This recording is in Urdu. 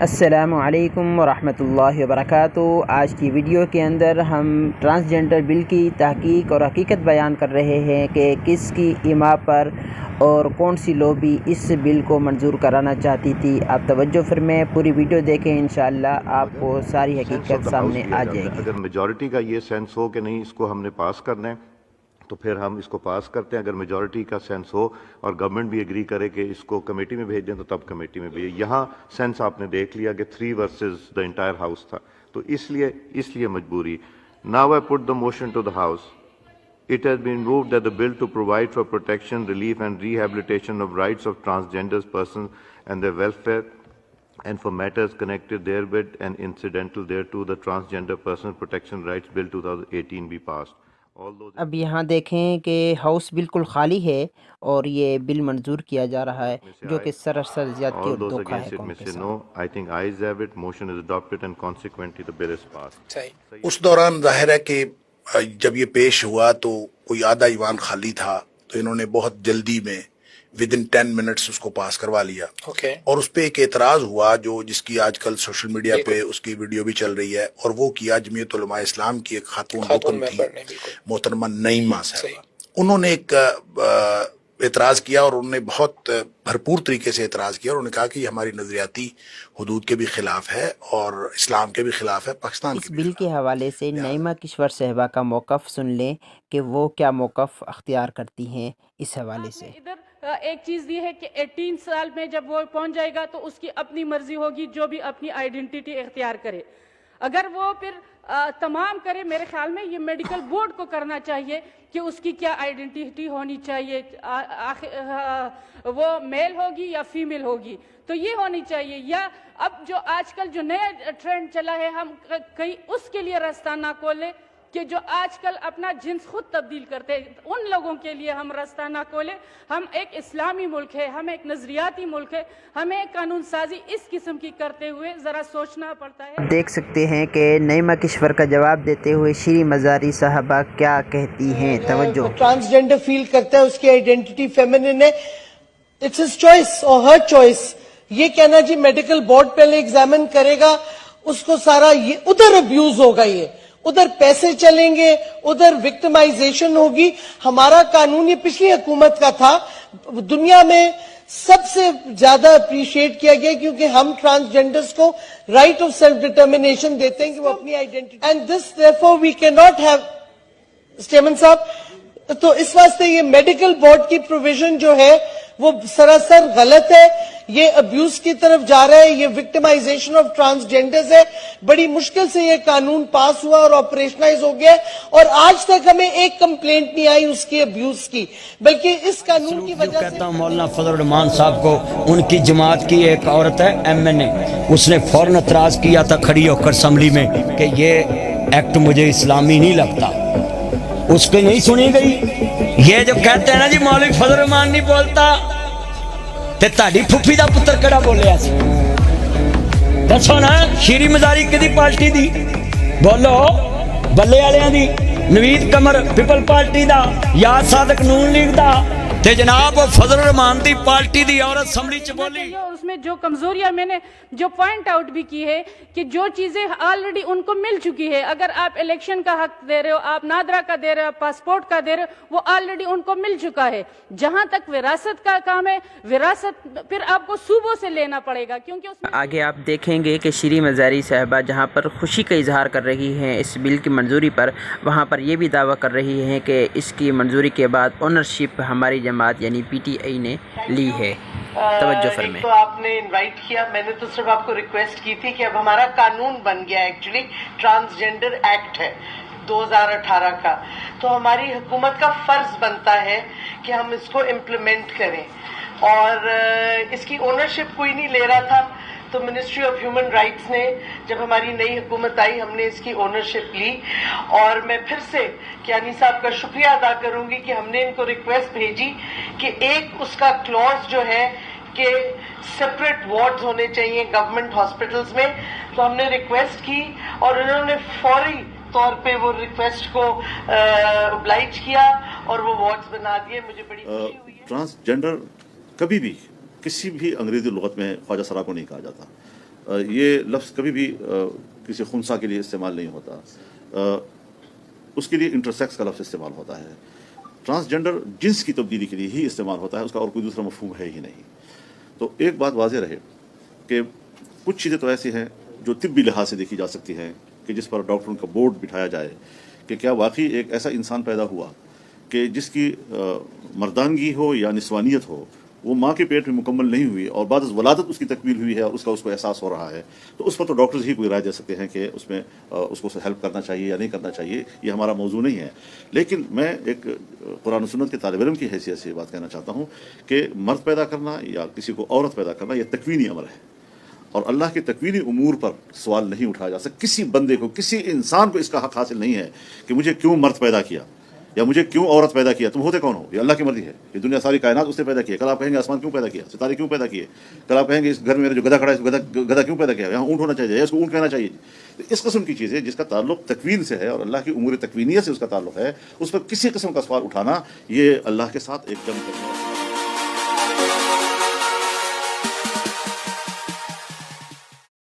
السلام علیکم ورحمۃ اللہ وبرکاتہ۔ آج کی ویڈیو کے اندر ہم ٹرانسجنڈر بل کی تحقیق اور حقیقت بیان کر رہے ہیں کہ کس کی ایما پر اور کون سی لوبی اس بل کو منظور کرانا چاہتی تھی۔ آپ توجہ فرمائیں، پوری ویڈیو دیکھیں، انشاءاللہ آپ کو ساری حقیقت سامنے آ جائے گی۔ اگر میجورٹی کا یہ سینس ہو کہ نہیں اس کو ہم نے پاس کرنا ہے تو پھر ہم اس کو پاس کرتے ہیں۔ اگر میجورٹی کا سینس ہو اور گورنمنٹ بھی ایگری کرے کہ اس کو کمیٹی میں بھیج دیں تو تب کمیٹی میں بھیجیں۔ یہاں سینس آپ نے دیکھ لیا کہ 3 ورسز دا انٹائر ہاؤس تھا، تو اس لیے مجبوری۔ Now I put the motion to the House. It has been moved that the bill to provide for protection, relief and rehabilitation of rights of transgender persons and their welfare and for matters connected therewith and incidental thereto, the Transgender Person Protection Rights Bill 2018 be passed. اب یہاں دیکھیں کہ ہاؤس بالکل خالی ہے اور یہ بل منظور کیا جا رہا ہے، جو کہ سراسر زیادتی اور دھوکہ ہے قوم کے ساتھ۔ I think ayes have it, motion is adopted and consequently the bill is passed. اس دوران ظاہر ہے کہ جب یہ پیش ہوا تو کوئی آدھا ایوان خالی تھا، تو انہوں نے بہت جلدی میں ودن 10 منٹس اس کو پاس کروا لیا۔ اور اس پہ ایک اعتراض ہوا جس کی آج کل سوشل میڈیا پہ اس کی ویڈیو بھی چل رہی ہے، اور وہ کیا جمعیت علماء اسلام کی ایک خاتون رکن تھی محترمہ نعیمہ صاحبہ، انہوں نے ایک اعتراض کیا، اور انہوں نے بہت بھرپور طریقے سے اعتراض کیا، اور انہوں نے کہا کہ یہ ہماری نظریاتی حدود کے بھی خلاف ہے اور اسلام کے بھی خلاف ہے، پاکستان اس بل کے حوالے سے نعیمہ کشور صاحبہ کا موقف سن لیں کہ وہ کیا موقف اختیار کرتی ہیں اس حوالے سے۔ ایک چیز یہ ہے کہ 18 سال میں جب وہ پہنچ جائے گا تو اس کی اپنی مرضی ہوگی، جو بھی اپنی آئیڈینٹی اختیار کرے۔ اگر وہ پھر تمام کرے، میرے خیال میں یہ میڈیکل بورڈ کو کرنا چاہیے کہ اس کی کیا آئیڈینٹی ہونی چاہیے، وہ میل ہوگی یا فیمیل ہوگی، تو یہ ہونی چاہیے۔ یا اب جو آج کل جو نیا ٹرینڈ چلا ہے، ہم کہیں اس کے لیے راستہ نہ کھولیں کہ جو آج کل اپنا جنس خود تبدیل کرتے ہیں، ان لوگوں کے لیے ہم راستہ نہ کھولیں۔ ہم ایک اسلامی ملک ہے، ہم ایک نظریاتی ملک ہے، ہمیں قانون سازی اس قسم کی کرتے ہوئے ذرا سوچنا پڑتا ہے۔ دیکھ سکتے ہیں کہ نعیمہ کشور کا جواب دیتے ہوئے شیریں مزاری صاحبہ کیا کہتی ہیں، توجہ۔ ٹرانسجنڈر فیل کرتا ہے، اس کی آئیڈینٹی فیمنن ہے، اٹس ہز چوائس اور ہر چوائس۔ یہ کہنا جی میڈیکل بورڈ پہلے ایگزامن کرے گا، اس کو سارا یہ ادھر ابیوز ہوگا، یہ ادھر پیسے چلیں گے، ادھر وکٹمائزیشن ہوگی۔ ہمارا قانون یہ پچھلی حکومت کا تھا، دنیا میں سب سے زیادہ اپریشیٹ کیا گیا کیونکہ ہم ٹرانسجنڈرز کو رائٹ آف سیلف ڈٹرمنیشن دیتے ہیں کہ وہ اپنی identity, and this therefore we cannot have اسٹیمن صاحب، تو اس واسطے یہ میڈیکل بورڈ کی پروویژن جو ہے وہ سراسر غلط ہے، یہ ابیوز کی طرف جا رہا ہے، یہ وکٹمائزیشن آف ٹرانسجنڈرز ہے۔ بڑی مشکل سے یہ قانون پاس ہوا اور آپریشنائز ہو گیا، اور آج تک ہمیں ایک کمپلینٹ نہیں آئی اس کی ابیوز کی، بلکہ اس قانون کی وجہ سے کہتا ہوں مولانا فضل الرحمان صاحب کو، ان کی جماعت کی ایک عورت ہے MNA، اس نے فوراً اعتراض کیا تھا کھڑی ہو کر اسمبلی میں کہ یہ ایکٹ مجھے اسلامی نہیں لگتا، اس کو نہیں سنی گئی۔ یہ جو کہتے ہیں نا جی مولوی فضل الرحمان نہیں بولتا، تے تہاڈی پھپھی دا پتر کیڑا بولیا سی؟ دسو نا، شیریں مزاری کدی پارٹی دی؟ بولو، بلے والیاں دی، نوید قمر پیپل پارٹی دا، یاد صادق نون لیگ دا، تے جناب فضل الرحمان دی پارٹی دی عورت اسمبلی چ بولی۔ اور اس میں جو کمزوریاں میں نے جو پوائنٹ آؤٹ بھی کی ہے کہ جو چیزیں آلریڈی ان کو مل چکی ہے، اگر آپ الیکشن کا حق دے رہے ہو، آپ نادرا کا دے رہے ہو، پاسپورٹ کا دے رہے ہو، وہ آلریڈی ان کو مل چکا ہے۔ جہاں تک وراثت کا کام ہے، وراثت پھر آپ کو صوبوں سے لینا پڑے گا، کیونکہ اس میں آگے آپ دیکھیں گے کہ شیریں مزاری صاحبہ جہاں پر خوشی کا اظہار کر رہی ہیں اس بل کی منظوری پر، وہاں پر یہ بھی دعویٰ کر رہی ہیں کہ اس کی منظوری کے بعد اونرشپ ہماری جماعت یعنی PTI نے لی ہے۔ توجہ فرمائیں۔ تو آپ نے انوائٹ کیا، میں نے تو صرف آپ کو ریکویسٹ کی تھی کہ اب ہمارا قانون بن گیا، ایکچولی ٹرانسجنڈر ایکٹ ہے 2018 کا، تو ہماری حکومت کا فرض بنتا ہے کہ ہم اس کو امپلیمنٹ کریں، اور اس کی اونرشپ کوئی نہیں لے رہا تھا، تو منسٹری آف ہیومن رائٹس نے جب ہماری نئی حکومت آئی ہم نے اس کی اونرشپ لی، اور میں پھر سے کیانی صاحب کا شکریہ ادا کروں گی کہ ہم نے ان کو ریکویسٹ بھیجی کہ ایک اس کا کلوز جو ہے کہ سپریٹ وارڈز ہونے چاہیے گورنمنٹ ہاسپٹلز میں، تو ہم نے ریکویسٹ کی اور انہوں نے فوری طور پہ وہ ریکویسٹ کو oblige کیا اور وہ وارڈز بنا دیے۔ مجھے بڑی خوشی ہوئی ہے۔ ٹرانسجنڈر کبھی بھی کسی بھی انگریزی لغت میں خواجہ سرا کو نہیں کہا جاتا، یہ لفظ کبھی بھی کسی خنثی کے لیے استعمال نہیں ہوتا، اس کے لیے انٹرسیکس کا لفظ استعمال ہوتا ہے. ٹرانسجنڈر جنس کی تبدیلی کے لیے ہی استعمال ہوتا ہے، اس کا اور کوئی دوسرا مفہوم ہے ہی نہیں. تو ایک بات واضح رہے کہ کچھ چیزیں تو ایسی ہیں جو طبی لحاظ سے دیکھی جا سکتی ہیں کہ جس پر ڈاکٹروں کا بورڈ بٹھایا جائے کہ کیا واقعی ایک ایسا انسان پیدا ہوا کہ جس کی مردانگی ہو یا نسوانیت ہو وہ ماں کے پیٹ میں مکمل نہیں ہوئی اور بعد از ولادت اس کی تکمیل ہوئی ہے اور اس کو احساس ہو رہا ہے، تو اس پر تو ڈاکٹرز ہی کوئی رائے دے سکتے ہیں کہ اس میں اس کو ہیلپ کرنا چاہیے یا نہیں کرنا چاہیے. یہ ہمارا موضوع نہیں ہے. لیکن میں ایک قرآن و سنت کے طالب علم کی حیثیت سے یہ بات کہنا چاہتا ہوں کہ مرد پیدا کرنا یا کسی کو عورت پیدا کرنا یہ تکوینی امر ہے، اور اللہ کے تکوینی امور پر سوال نہیں اٹھایا جا سکتا. کسی بندے کو، کسی انسان کو اس کا حق حاصل نہیں ہے کہ مجھے کیوں مرد پیدا کیا یا مجھے کیوں عورت پیدا کیا. تم ہوتے کون ہو؟ یہ اللہ کی مرضی ہے. یہ دنیا ساری کائنات اس نے پیدا کی ہے. کل آپ کہیں گے آسمان کیوں پیدا کیا، ستارے کیوں پیدا کیے. کل آپ کہیں گے اس گھر میں میرا جو گدھا کھڑا ہے اس گدھا کیوں پیدا کیا، یہاں اونٹ ہونا چاہیے یا اس کو اونٹ کہنا چاہیے. اس قسم کی چیزیں جس کا تعلق تکوین سے ہے اور اللہ کی امور تکوینیت سے اس کا تعلق ہے، اس پر کسی قسم کا سوال اٹھانا یہ اللہ کے ساتھ ایک جنگ کرنا ہے.